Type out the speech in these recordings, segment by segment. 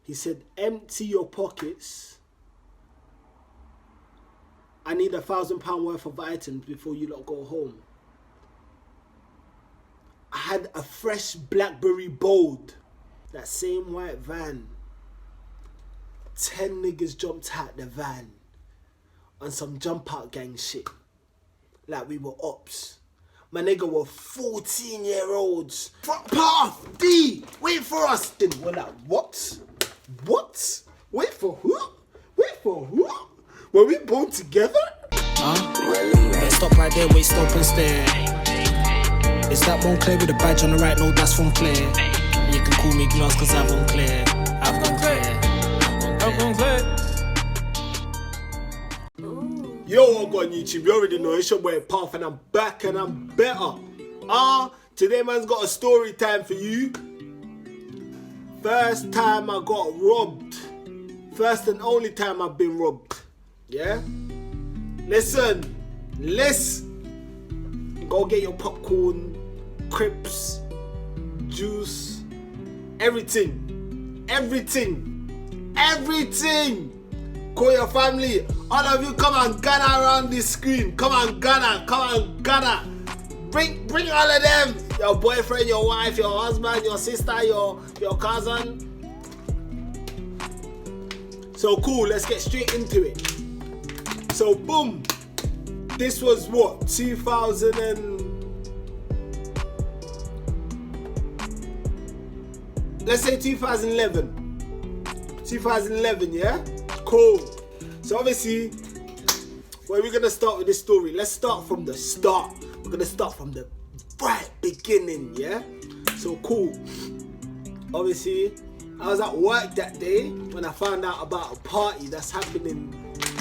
He said, empty your pockets. I need £1,000 worth of items before you lot go home. I had a fresh BLACKBERRY Bold. That same white van. 10 niggas jumped out the van on some jump out gang shit. Like we were ops. My nigga were 14-year-olds. Path D, wait for us. Then we're like, what? What? Wait for who? Wait for who? Were we born together? Let's stop right there, wait, stop and stare. Is that Moncler with the badge on the right? No, that's from Claire. You can call me Glass cause I've gone clear. I've gone clear. I've gone clear. Yo, what going on YouTube? You already know it's your boy Parf and I'm back and I'm better. Today man's got a story time for you. First time I got robbed. First and only time I've been robbed. Yeah? Listen. Go get your popcorn, crisps, juice, everything. Call your family. All of you come and gather around this screen. Come and gather. Bring all of them. Your boyfriend, your wife, your husband, your sister, your cousin. So cool, let's get straight into it. So boom. This was what? 2011, yeah? Cool. So obviously, where we're gonna start with this story, let's start from the start. We're gonna start from the right beginning, yeah? So cool. Obviously, I was at work that day when I found out about a party that's happening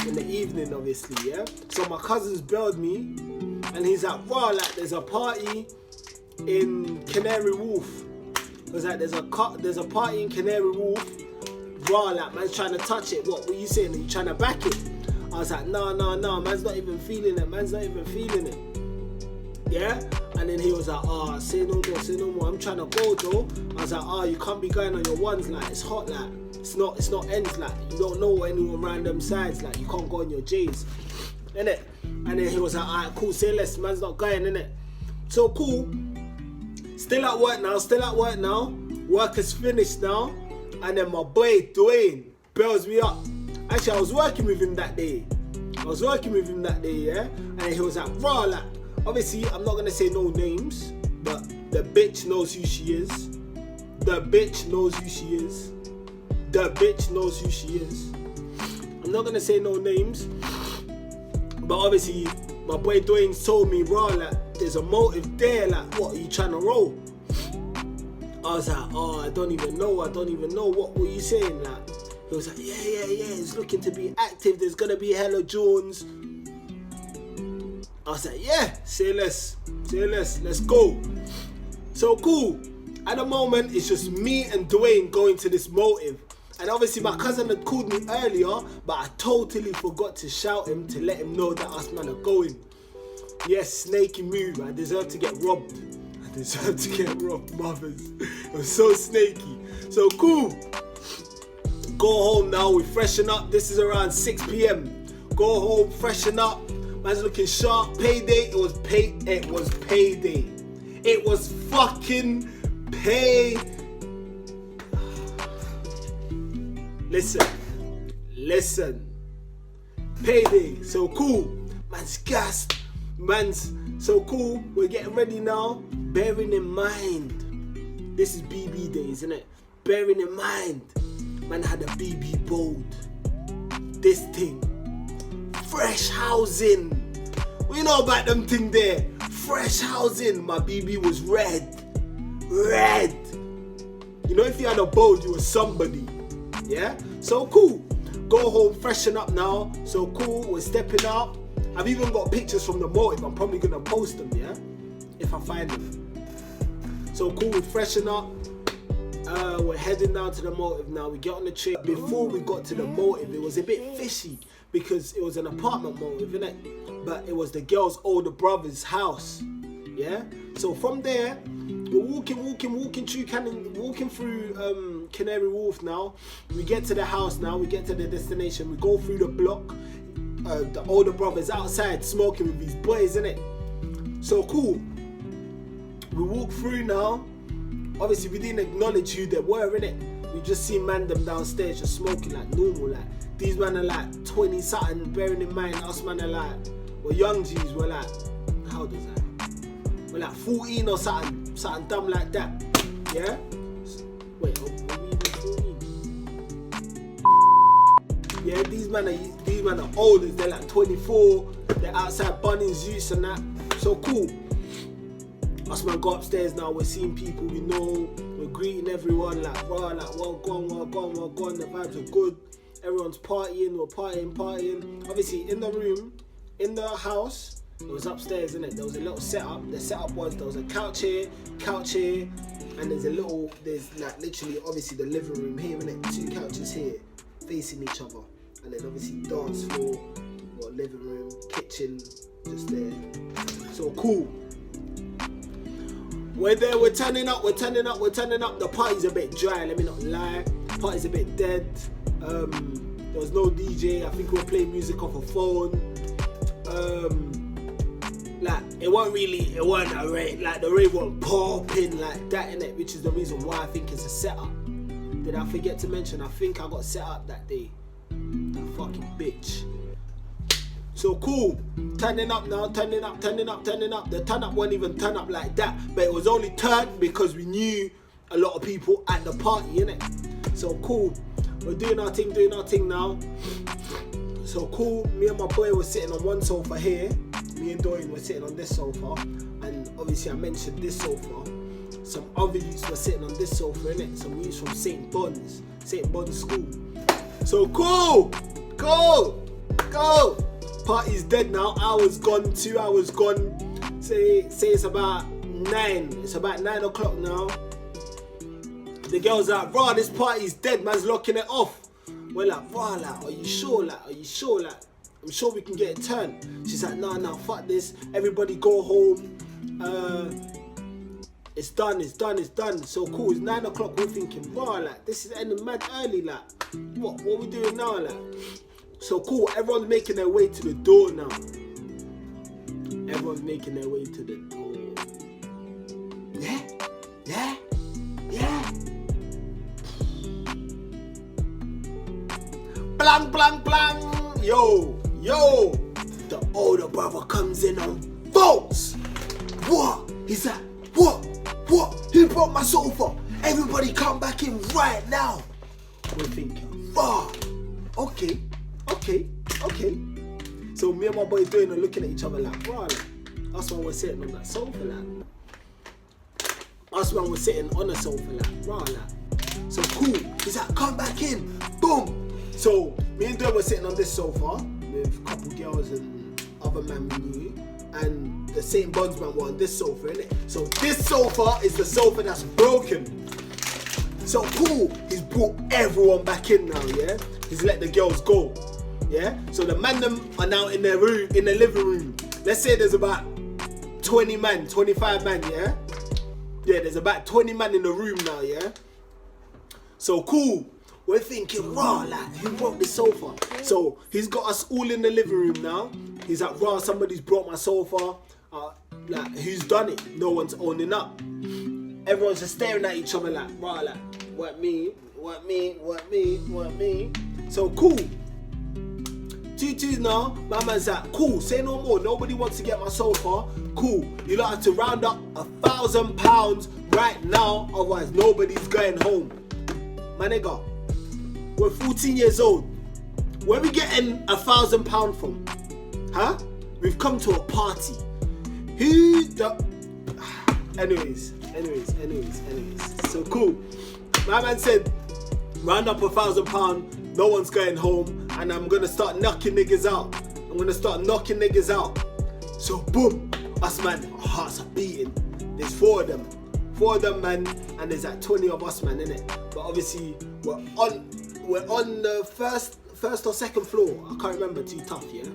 in the evening, obviously, yeah? So my cousins bailed me, and he's like, wow, like there's a party in Canary Wharf. I was like, there's a party in Canary Wharf. Raw, like man's trying to touch it. What were you saying? Are you trying to back it? I was like, no, man's not even feeling it. Yeah? And then he was like, say no more. I'm trying to go though. I was like, you can't be going on your ones, like it's hot, like it's not ends, like you don't know anyone around them sides, like you can't go on your J's. Innit? And then he was like, alright, cool, say less, man's not going, innit? So cool. Still at work now. Work is finished now. And then my boy Dwayne bails me up. Actually, I was working with him that day, yeah? And he was like, raw, like, obviously, I'm not gonna say no names, but the bitch knows who she is. I'm not gonna say no names, but obviously, my boy Dwayne told me, raw, like, there's a motive there, like, what, are you trying to roll? I was like, I don't even know, what were you saying, like? He was like, yeah, it's looking to be active, there's gonna be hella Jones. I was like, yeah, say less, let's go. So cool, at the moment, it's just me and Dwayne going to this motive. And obviously my cousin had called me earlier, but I totally forgot to shout him to let him know that us man are going. Yes, snaky move, I deserve to get robbed. Mothers. It was so snaky. So cool. Go home now, we freshen up. This is around 6 PM. Go home, freshen up. Man's looking sharp. Payday. It was payday. It was fucking pay. Listen. Payday. So cool. Man's gassed. So cool. We're getting ready now. Bearing in mind, this is BB days, isn't it? Bearing in mind, man had a BB Bold. This thing. Fresh housing. We know about them thing there. Fresh housing. My BB was red. You know, if you had a Bold, you were somebody. Yeah? So cool. Go home, freshen up now. So cool, we're stepping out. I've even got pictures from the motive. I'm probably gonna post them, yeah? If I find them. So cool, we freshen up. We're heading down to the motive now. We get on the train. Before we got to the motive, it was a bit fishy because it was an apartment motive, innit? But it was the girl's older brother's house. Yeah? So from there, we're walking through Canary Wharf now. We get to the house now, we get to the destination, we go through the block. The older brother's outside smoking with his boys, innit? So cool. We walk through now. Obviously, we didn't acknowledge who they were, innit? We just see man them downstairs just smoking like normal. Like these man are like 20 something, bearing in mind us man are like, well, young G's were like, how old is that? We're like 14 or something dumb like that. Yeah? Wait, are we even 14? Yeah, these man are older. They're like 24. They're outside bunning Zeus and that. So cool. Us man go upstairs now. We're seeing people we know. We're greeting everyone like, raw, like, well gone. The vibes are good. Everyone's partying. We're partying. Obviously, in the room, in the house, it was upstairs, innit? There was a little setup. The setup was there was a couch here, and there's like literally obviously the living room here, innit? 2 couches here, facing each other, and then obviously dance floor, or living room, kitchen, just there. So cool. We're there. We're turning up. The party's a bit dry. Let me not lie. The party's a bit dead. There was no DJ. I think we were playing music off a phone. Like it wasn't a rave, like the rave wasn't popping like that, innit? Which is the reason why I think it's a setup. Did I forget to mention, I think I got set up that day. That fucking bitch. So cool, turning up now, turning up. The turn up wasn't even turn up like that, but it was only turned because we knew a lot of people at the party, innit? So cool, we're doing our thing now. So cool, me and my boy were sitting on one sofa here. Me and Dorian were sitting on this sofa. And obviously I mentioned this sofa. Some other youths were sitting on this sofa, innit? Some youths from St. Bon's School. So cool! Go! Party's dead now. Hour's gone, 2 hours gone. Say it's about 9. It's about 9 o'clock now. The girl's like, bro, this party's dead, man's locking it off. We're like, wow, like, are you sure? Like, I'm sure we can get it turned. She's like, nah, fuck this. Everybody go home. It's done. So cool, it's 9 o'clock. We're thinking, wow, like, this is ending mad early. Like, what we doing now? Like, so cool, everyone's making their way to the door now. Yeah. Blang. Yo. The older brother comes in on votes. What? He's like, what? Who broke my sofa? Everybody come back in right now. We're thinking, okay. So me and my boy doing and looking at each other like, bro, like, us man was sitting on that sofa, like. So cool. He's like, come back in. Boom. So me and Dorian were sitting on this sofa with a couple girls and other men we knew, and the St. Bonds man were on this sofa, innit? So this sofa is the sofa that's broken. So cool, he's brought everyone back in now, yeah? He's let the girls go, yeah? So the man them are now in their room, in the living room. Let's say there's about 20 man, 25 man, yeah? Yeah, there's about 20 man in the room now, yeah? So cool. We're thinking, raw, like, who broke this sofa? So he's got us all in the living room now. He's like, raw, somebody's brought my sofa. Like, who's done it? No one's owning up. Everyone's just staring at each other like, raw, like, what me? So cool. 2-2 now. My man's like, cool, say no more. Nobody wants to get my sofa. Cool. You lot have to round up £1,000 right now, otherwise nobody's going home. My nigga. We're 14 years old. Where are we getting £1,000 from? Huh? We've come to a party. Anyways. So cool. My man said, round up £1,000, no one's going home, and I'm gonna start knocking niggas out. So boom, us man, our hearts are beating. There's 4 of them, man, and there's like 20 of us, man, innit? But obviously, we're on the first or second floor. I can't remember, too tough, yeah?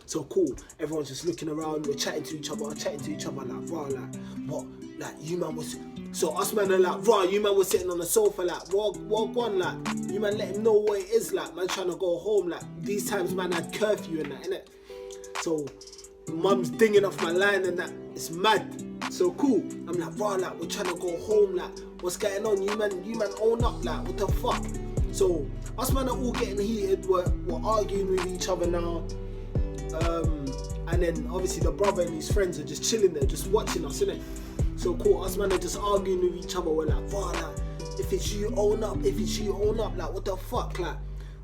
So cool, everyone's just looking around, we're chatting to each other like, raw, like, what? Like, you man was So us man are like, raw, you man was sitting on the sofa like, walk on like, you man let him know what it is like, man trying to go home like, these times man had curfew and that, innit? So mum's dinging off my line and that, it's mad. So cool, I'm like, raw, like, we're trying to go home, like, what's going on? You man own up, like, what the fuck? So us man are all getting heated, we're arguing with each other now. And then obviously the brother and his friends are just chilling there, just watching us, innit? So cool, us man are just arguing with each other. We're like, wow, like, if it's you, own up. If it's you, own up. Like, what the fuck? Like,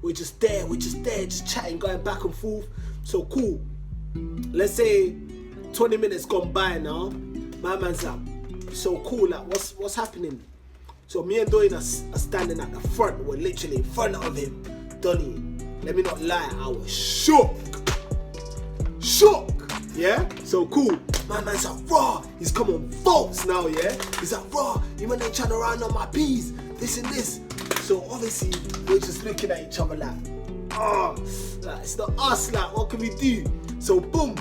we're just there, just chatting, going back and forth. So cool. Let's say 20 minutes gone by now. My man's like, so cool, like, what's happening? So me and Doyle are standing at the front. We're literally in front of him. Donny, let me not lie, I was shook. Yeah? So cool. My man's like, raw, he's come on faults now, yeah? He's like, raw, you man ain't trying to run on my peas, this and this. So obviously, we're just looking at each other like, like, it's not us, like, what can we do? So boom,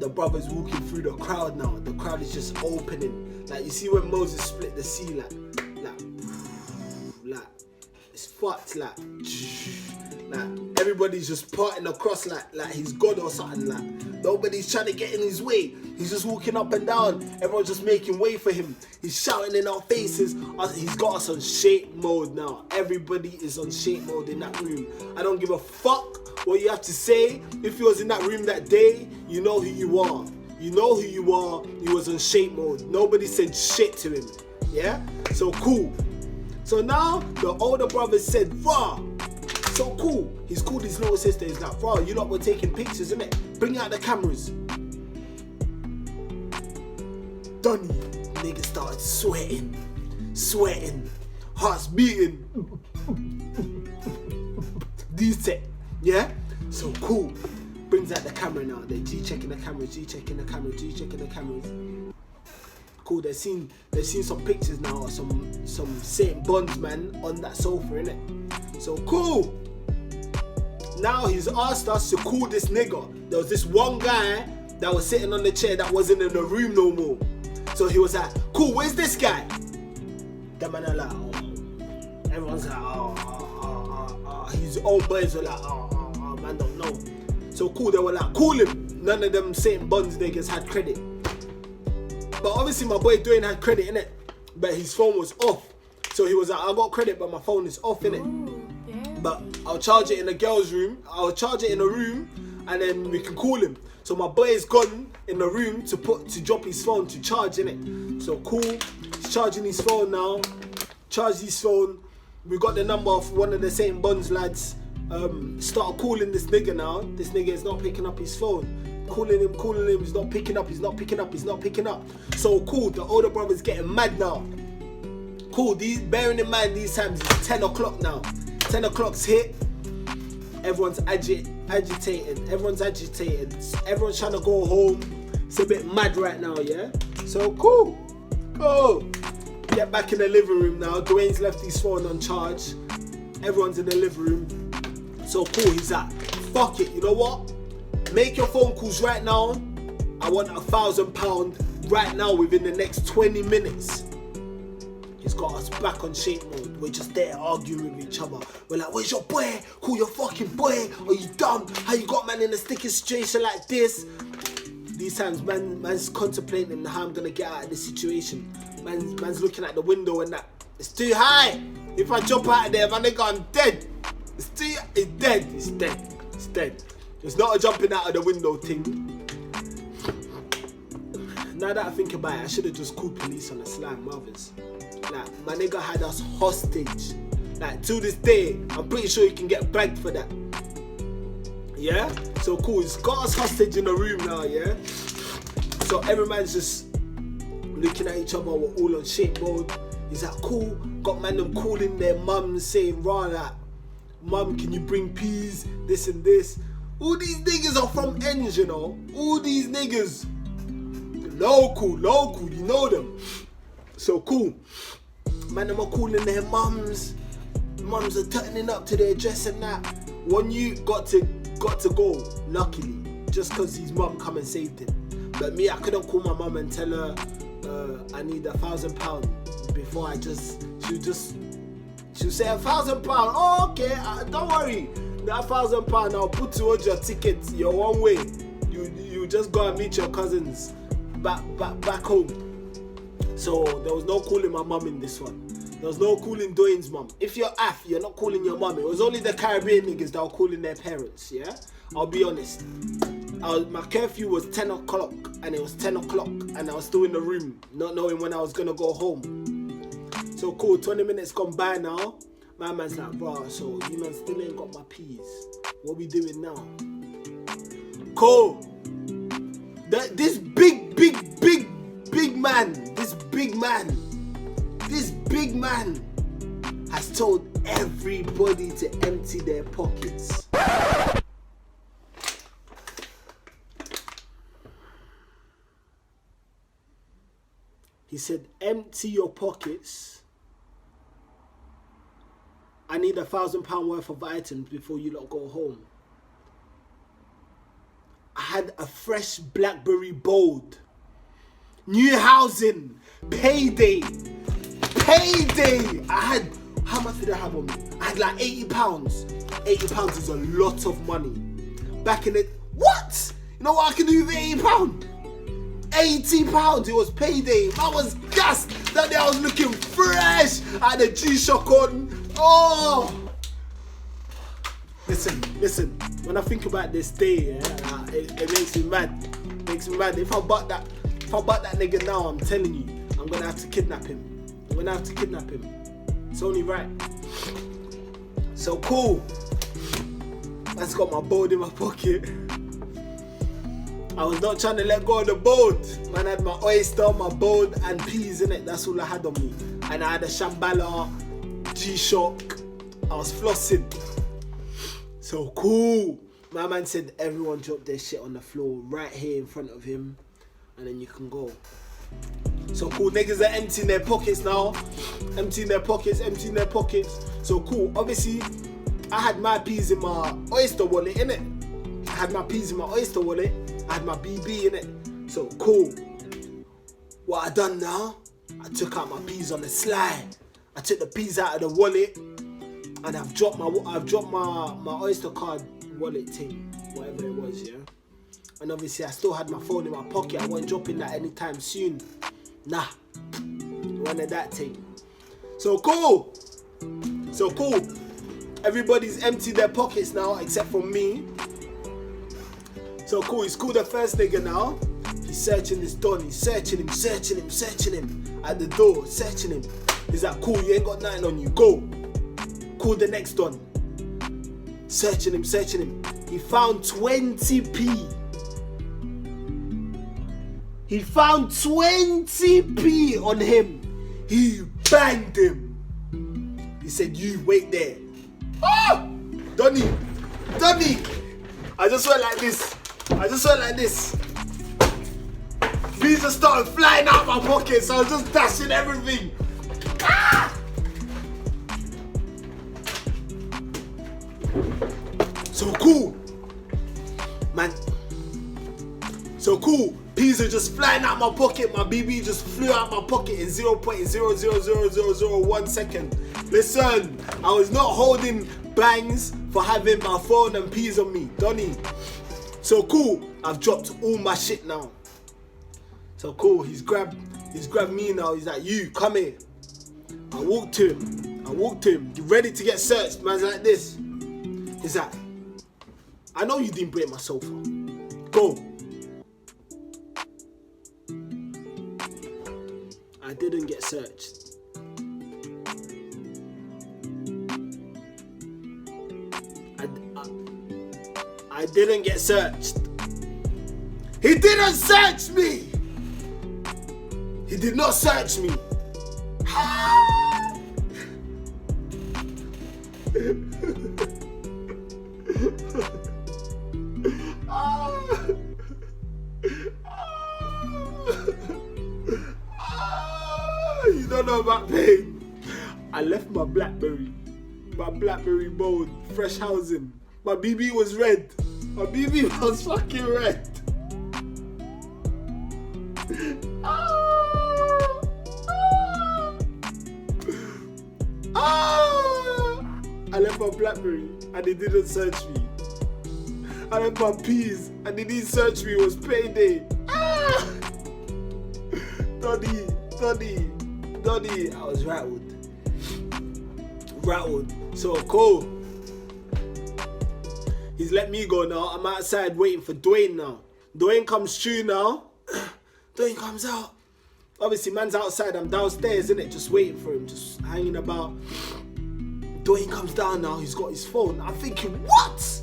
the brother's walking through the crowd now. The crowd is just opening. Like, you see when Moses split the sea, like, it's fucked, like, everybody's just parting across like he's God or something, like, nobody's trying to get in his way. He's just walking up and down. Everyone's just making way for him. He's shouting in our faces. He's got us on shape mode now. Everybody is on shape mode in that room. I don't give a fuck what you have to say. If you was in that room that day, you know who you are. You know who you are. He was on shape mode. Nobody said shit to him. Yeah? So cool. So now the older brother said, raw. So cool. He's called his little sister. He's like, raw, you lot were taking pictures, innit? Bring out the cameras. Donny, nigga started sweating, hearts beating. These tech, yeah? So cool. Brings out the camera now. They're G-checking the cameras. Cool, they've seen some pictures now of some St. Bonds man on that sofa, innit? So cool. Now he's asked us to call this nigga. There was this one guy that was sitting on the chair that wasn't in the room no more. So he was like, cool, where's this guy? The man are like, oh. Everyone's like, his own boys were like, man don't know. So cool, they were like, call him. None of them St. Bonds niggas had credit. But obviously my boy Dwayne had credit, innit? But his phone was off. So he was like, I got credit, but my phone is off, innit? But I'll charge it in the girl's room. I'll charge it in a room, and then we can call him. So my boy is gone in the room to drop his phone to charge, innit? So cool. He's charging his phone now. Charged his phone. We got the number of one of the St. Bonds lads. Start calling this nigga now. This nigga is not picking up his phone. Calling him. He's not picking up. So cool. The older brother's getting mad now. Cool. Bearing in mind these times it's 10 o'clock now. 10 o'clock's hit. Everyone's agitated. Everyone's trying to go home. It's a bit mad right now, yeah? So cool. Get back in the living room now. Dwayne's left his phone on charge. Everyone's in the living room. So cool, he's like, fuck it, you know what? Make your phone calls right now. I want £1,000 right now within the next 20 minutes. He's got us back on shape mode. We're just there arguing with each other. We're like, where's your boy? Call your fucking boy. Are you dumb? How you got man in a sticky situation like this? These times, man's contemplating how I'm gonna get out of this situation. Man's looking at the window and that. It's too high. If I jump out of there, man, nigga, I'm dead. It's dead. It's not a jumping out of the window thing. Now that I think about it, I should have just called police on the slime mothers. Like, my nigga had us hostage. Like, to this day, I'm pretty sure you can get bagged for that. Yeah? So cool, he's got us hostage in the room now, yeah? So every man's just looking at each other, we're all on shape mode. He's like, cool, got man them calling their mums saying, raw, like, mum, can you bring peas, this and this. All these niggas are from ends, you know? All these niggas. Local, you know them. So cool. Man, them are calling their mums. Mums are turning up to their dress and that. One you got to go, luckily, just because his mum come and saved him. But me, I couldn't call my mum and tell her, I need £1,000 before I just, she'll say £1,000. Oh, okay, don't worry. That £1,000 I'll put towards your ticket, your one way. You just go and meet your cousins back home. So there was no calling my mum in this one. There was no calling Dwayne's mum. If you're AF, you're not calling your mum. It was only the Caribbean niggas that were calling their parents, yeah? I'll be honest. My curfew was 10 o'clock and it was 10 o'clock and I was still in the room, not knowing when I was gonna go home. So cool, 20 minutes gone by now. My man's like, bro, so you man still ain't got my peas. What we doing now? Cool. This big man has told everybody to empty their pockets. He said, empty your pockets. I need £1,000 worth of items before you lot go home. I had a fresh BLACKBERRY Bold. New housing. Payday. I had, how much did I have on me? I had like £80. £80 is a lot of money. Back in it, what? You know what I can do with £80? £80, it was payday. I was gassed. That day I was looking fresh. I had a G-Shock on. Oh! Listen. When I think about this day, yeah, it makes me mad. If I butt that nigga now, I'm telling you, I'm gonna have to kidnap him. It's only right. So cool. I just got my board in my pocket. I was not trying to let go of the board. Man, I had my oyster, my board, and peas in it. That's all I had on me. And I had a Shambala, G-Shock. I was flossing. So cool. My man said everyone drop their shit on the floor right here in front of him. And then you can go. So cool, niggas are emptying their pockets now. Emptying their pockets. So cool, obviously, I had my peas in my oyster wallet, innit? I had my BB in it. So cool. What I done now, I took out my peas on the slide. I took the peas out of the wallet and I've dropped my Oyster card wallet thing, whatever it was, yeah. And obviously I still had my phone in my pocket. I wasn't dropping that anytime soon. Nah, one of that thing. So cool. Everybody's emptied their pockets now except for me. So cool, he's called the first nigga now. He's searching this Don, he's searching him at the door, searching him. He's like, cool, you ain't got nothing on you, go. Call the next Don. Searching him. He found 20p. He found 20p on him. He banged him. He said, you wait there. Oh! Donny. I just went like this. Bees are starting flying out my pockets, so I was just dashing everything. Ah! So cool. Man. So cool. Peas are just flying out my pocket. My BB just flew out my pocket in 0.00001 second. Listen, I was not holding bangs for having my phone and peas on me. Donny. So cool. I've dropped all my shit now. So cool. He's grabbed me now. He's like, you come here. I walked to him. You ready to get searched? Man's like this. He's like, I know you didn't break my sofa. Go. I didn't get searched. I didn't get searched. He didn't search me. He did not search me. You don't know about pain. I left my BLACKBERRY Bold, fresh housing. My BB was red. My BB was fucking red. left my BlackBerry and they didn't search me. I left my peas and they didn't search me. It was payday. Ah! Donny, I was rattled. So cool. He's let me go now. I'm outside waiting for Dwayne now. Dwayne comes through now. Dwayne comes out. Obviously, man's outside. I'm downstairs, innit? Just waiting for him, just hanging about. Dwayne comes down now. He's got his phone. I'm thinking, what?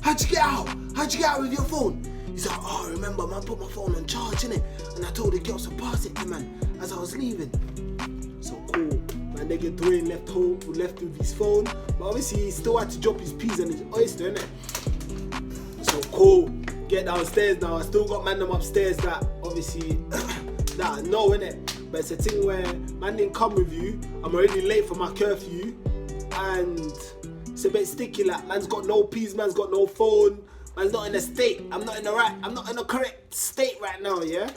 How'd you get out? How'd you get out with your phone? He's like, oh, remember, man, put my phone on charge, innit? And I told the girls to pass it to man as I was leaving. So cool. My nigga Dwayne left with his phone. But obviously, he still had to drop his peas and his oyster, innit? So cool. Get downstairs now. I still got man them upstairs that obviously that I know, innit? But it's a thing where man didn't come with you. I'm already late for my curfew. And it's a bit sticky, like man's got no peas, man's got no phone. Man's not in a state. I'm not in the correct state right now, yeah?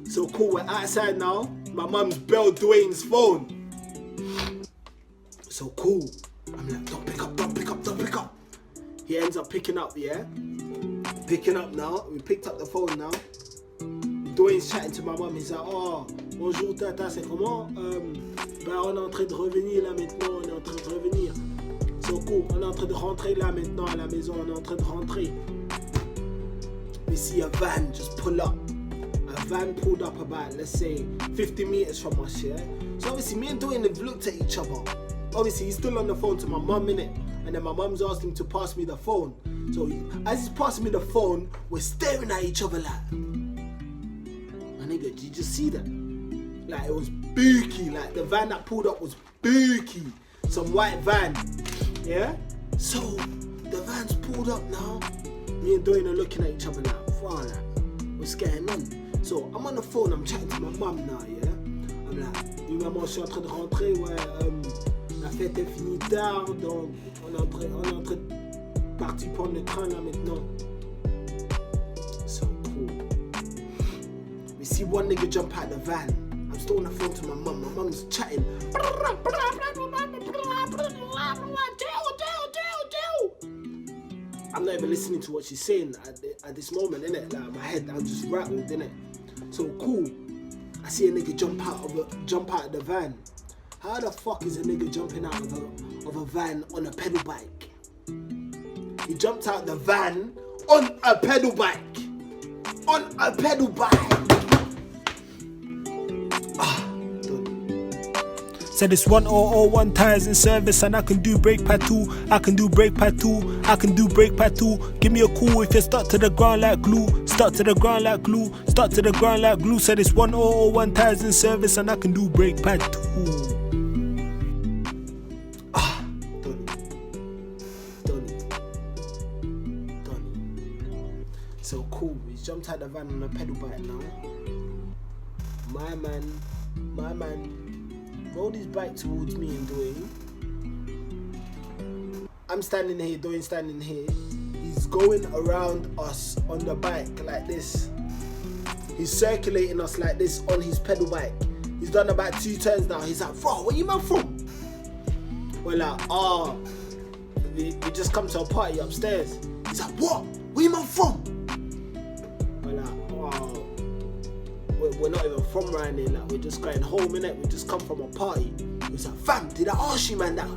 So cool, we're outside now. My mum's belled Dwayne's phone. So cool. I'm like, don't pick up. He ends up picking up, yeah? Picking up now. We picked up the phone now. Dwayne's chatting to my mum. He's like, oh, bonjour tata, c'est comment? Ben on est en train de revenir là maintenant, on est en train de revenir. So cool, on est en train de rentrer là maintenant à la maison, on est en train de rentrer. We see a van just pull up. A van pulled up about, let's say, 50 meters from us, yeah? So obviously me and Dwayne have looked at each other. Obviously he's still on the phone to my mum, innit? And then my mum's asked him to pass me the phone. So as he's passing me the phone, we're staring at each other like, my nigga, did you just see that? Like it was booky, like the van that pulled up was booky. Some white van, yeah? So the van's pulled up now. Me and Dwayne are looking at each other like, wow, like, what's going on? So I'm on the phone, I'm chatting to my mum now, yeah? I'm like, oui maman, je suis en train de rentrer, ouais, la fête est finie tard, donc on est en train de partir prendre le train là maintenant. So cool. We see one nigga jump out the van. I'm still on the phone to my mum. My mum's chatting. I'm not even listening to what she's saying at this moment, innit? Like my head, I'm just rattled, innit? So cool. I see a nigga jump out of the van. How the fuck is a nigga jumping out of a van on a pedal bike? He jumped out the van on a pedal bike. On a pedal bike. Said it's 1001 tires in service and I can do brake pad 2. I can do brake pad 2. I can do brake pad 2. Give me a call if you're stuck to the ground like glue. Stuck to the ground like glue. Stuck to the ground like glue. Said it's 1001 tires in service and I can do brake pad 2. Done. So cool. He's jumped out the van on a pedal bike now. My man. Rolled his bike towards me and Dwayne. I'm standing here, Dwayne standing here. He's going around us on the bike like this. He's circulating us like this on his pedal bike. He's done about 2 turns now. He's like, bro, where you man from? We're like, we just come to a party upstairs. He's like, what? Where you man from? We're like, we're not even from around here, like we're just going home, innit? We just come from a party. He's like, fam, did I ask you man that?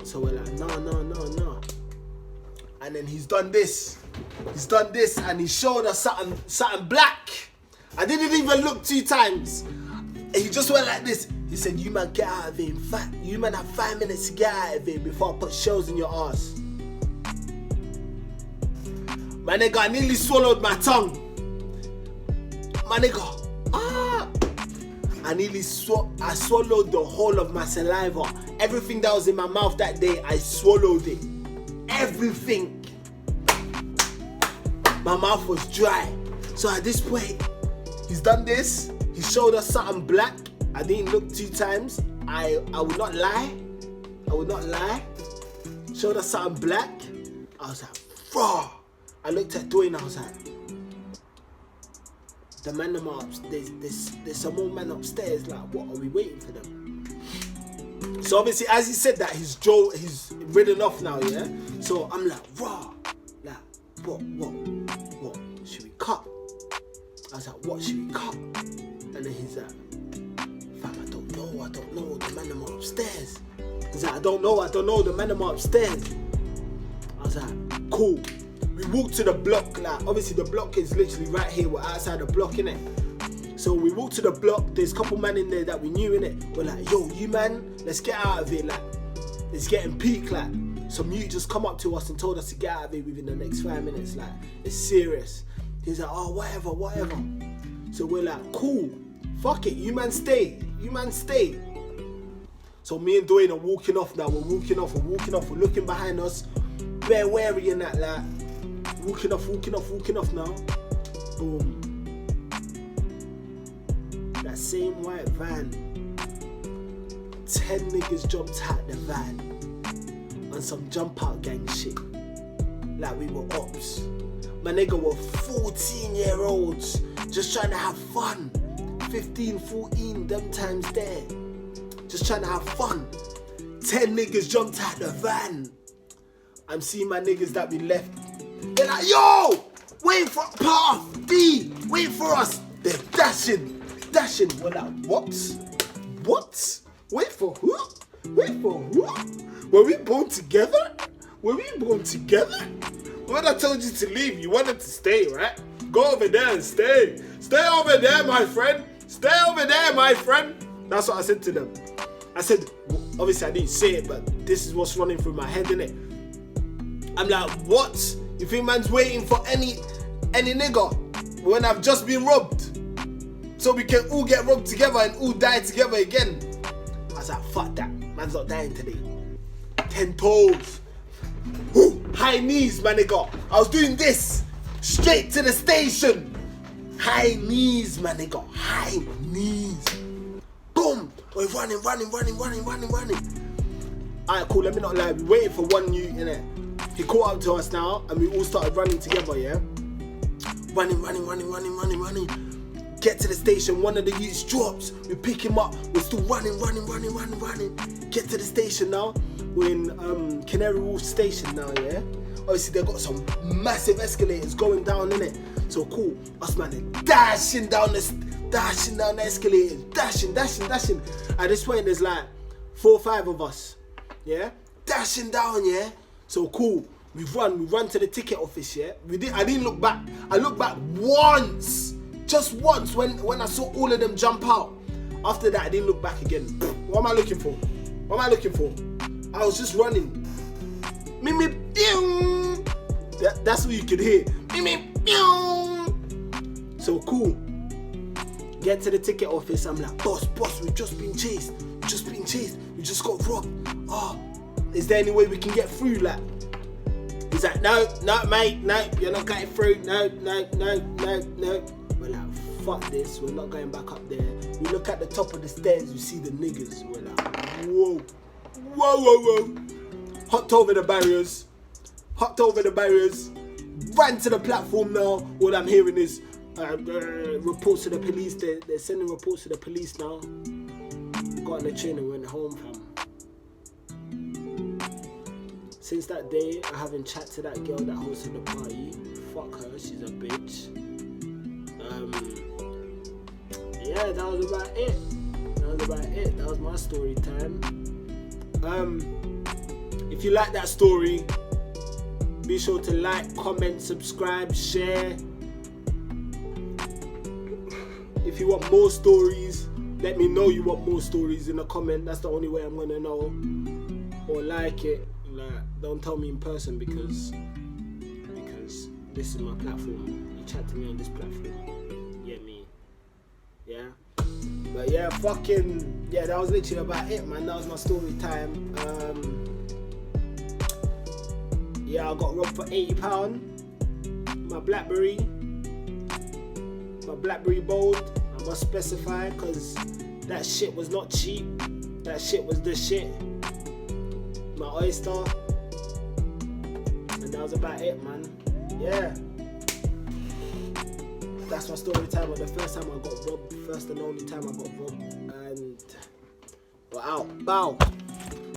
So we're like, no. And then he's done this and he showed us something black. I didn't even look 2 times. He just went like this. He said, you man get out of here. In fact, you man have 5 minutes to get out of here before I put shells in your ass. My nigga, I nearly swallowed my tongue. My nigga, I swallowed the whole of my saliva. Everything that was in my mouth that day, I swallowed it. Everything. My mouth was dry. So at this point, he's done this. He showed us something black. I didn't look 2 times. I would not lie. Showed us something black. I was like, bro. I looked at Dwayne, I was like, the man them up, there's some more men upstairs, like what, are we waiting for them? So obviously, as he said that, he's ridden off now, yeah? So I'm like, raw. Like, what? Should we cut? I was like, what should we cut? And then he's like, fam, I don't know, the man them are upstairs. He's like, I don't know, the man them are upstairs. I was like, cool. We walked to the block, like, obviously the block is literally right here, we're outside the block, innit? So we walked to the block, there's a couple man in there that we knew, innit? We're like, yo, you man, let's get out of here, like, it's getting peak, like. Some mute just come up to us and told us to get out of here within the next 5 minutes, like, it's serious. He's like, oh, whatever. So we're like, cool, fuck it, you man stay. So me and Dwayne are walking off now, we're walking off, we're looking behind us, bare wary and that, like, walking off now, boom. That same white van, 10 niggas jumped out the van on some jump out gang shit, like we were ops. My nigga were 14-year-olds just trying to have fun, 15, 14, them times there, just trying to have fun. 10 niggas jumped out the van. I'm seeing my niggas that we left, they're like, yo, wait for PARF D, wait for us. They're dashing. We're like, what? Wait for who? Were we born together? When I told you to leave, you wanted to stay, right? Go over there and stay. Stay over there, my friend. That's what I said to them. I said, obviously I didn't say it, but this is what's running through my head, innit? I'm like, what? You think man's waiting for any nigga when I've just been robbed? So we can all get robbed together and all die together again. I was like, fuck that. Man's not dying today. 10 toes. Ooh, high knees, my nigga. I was doing this. Straight to the station. High knees, my nigga. High knees. Boom. We're running. Alright, cool. Let me not lie. We waited for one you, innit? He caught up to us now and we all started running together, yeah? Running. Get to the station, one of the youths drops, we pick him up, we're still running. Get to the station now, we're in Canary Wharf station now, yeah? Obviously they've got some massive escalators going down, innit? So cool, us man are dashing down the escalators, dashing. At this point there's like 4 or 5 of us, yeah? Dashing down, yeah? So cool, we run to the ticket office, yeah? I didn't look back, I looked back once. Just once when I saw all of them jump out. After that, I didn't look back again. What am I looking for? I was just running. Me, pew. That's what you could hear. Me, pew. So cool. Get to the ticket office. I'm like, boss, we've just been chased. We just got robbed. Oh, is there any way we can get through? Like, he's like, no, mate, no, you're not getting through. No. We're like, fuck this, we're not going back up there. We look at the top of the stairs, we see the niggas. We're like, whoa. Hopped over the barriers. Ran to the platform now. All I'm hearing is reports to the police. They're sending reports to the police now. Got on the train and went home, fam. Since that day, I haven't chatted to that girl that hosted the party. Fuck her, she's a bitch. Yeah, that was about it. That was my story time. If you like that story, be sure to like, comment, subscribe, share. If you want more stories, let me know you want more stories in a comment. That's the only way I'm gonna know. Or like it. Don't tell me in person because this is my platform. You chat to me on this platform. Yeah. But yeah, that was literally about it, man. That was my story time. Yeah, I got robbed for £80. My BLACKBERRY Bold. I must specify because that shit was not cheap. That shit was the shit. My OYSTER. And that was about it, man. Yeah. That's my story time. The first time I got robbed, first and only time I got robbed, and we're out. Bow.